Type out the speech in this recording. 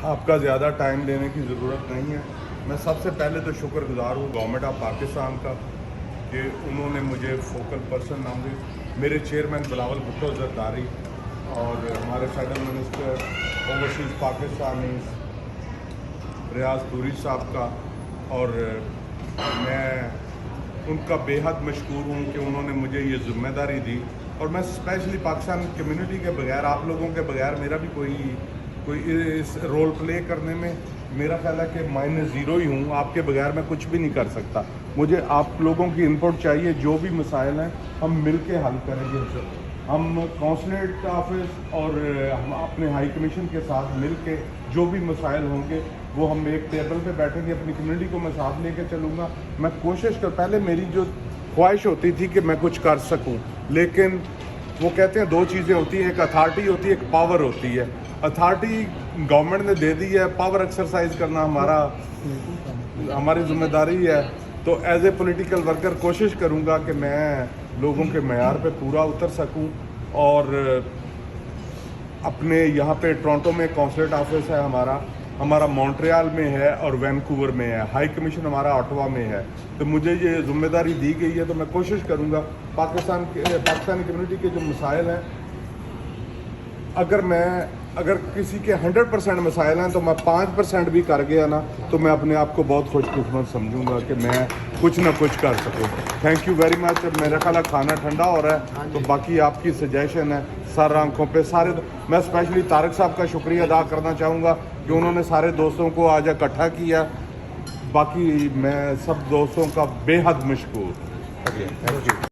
آپ کا زیادہ ٹائم لینے کی ضرورت نہیں ہے. میں سب سے پہلے تو شکر گزار ہوں گورنمنٹ آف پاکستان کا کہ انہوں نے مجھے فوکل پرسن نامزد میرے چیئرمین بلاول بھٹو زرداری اور ہمارے فیڈرل منسٹر اوورسیز پاکستانی ریاض توری صاحب کا، اور میں ان کا بے حد مشکور ہوں کہ انہوں نے مجھے یہ ذمہ داری دی. اور میں اسپیشلی پاکستان کمیونٹی کے بغیر، آپ لوگوں کے بغیر میرا بھی کوئی اس رول پلے کرنے میں میرا خیال ہے کہ -0 ہی ہوں. آپ کے بغیر میں کچھ بھی نہیں کر سکتا. مجھے آپ لوگوں کی انپٹ چاہیے. جو بھی مسائل ہیں ہم مل کے حل کریں گے. ہم کونسلیٹ آفس اور ہم اپنے ہائی کمیشن کے ساتھ مل کے جو بھی مسائل ہوں گے وہ ہم ایک ٹیبل پہ بیٹھیں گے. اپنی کمیونٹی کو میں ساتھ لے کے چلوں گا. میں کوشش پہلے میری جو خواہش ہوتی تھی کہ میں کچھ کر سکوں، لیکن وہ کہتے ہیں 2 چیزیں ہوتی ہیں، ایک اتھارٹی ہوتی ہے، ایک پاور ہوتی ہے. اتھارٹی گورنمنٹ نے دے دی ہے، پاور ایکسرسائز کرنا ہماری ذمہ داری ہے. تو ایز اے پولیٹیکل ورکر کوشش کروں گا کہ میں لوگوں کے معیار پہ پورا اتر سکوں. اور اپنے یہاں پہ ٹورنٹو میں کونسلیٹ آفس ہے ہمارا مونٹریال میں ہے اور وینکوور میں ہے. ہائی کمیشن ہمارا آٹوا میں ہے. تو مجھے یہ ذمہ داری دی گئی ہے، تو میں کوشش کروں گا پاکستانی کمیونٹی کے جو مسائل ہیں، اگر کسی کے 100% مسائل ہیں تو میں 5% بھی کر گیا نا تو میں اپنے آپ کو بہت خوش قسمت سمجھوں گا کہ میں کچھ نہ کچھ کر سکوں. Thank you very much. میرا خیال ہے کھانا ٹھنڈا ہو رہا ہے، تو باقی آپ کی سجیشن ہے سر آنکھوں پہ سارے. میں اسپیشلی طارق صاحب کا شکریہ ادا کرنا چاہوں گا کہ انہوں نے سارے دوستوں کو آج اکٹھا کیا. باقی میں سب دوستوں کا بے حد مشکور. Thank you.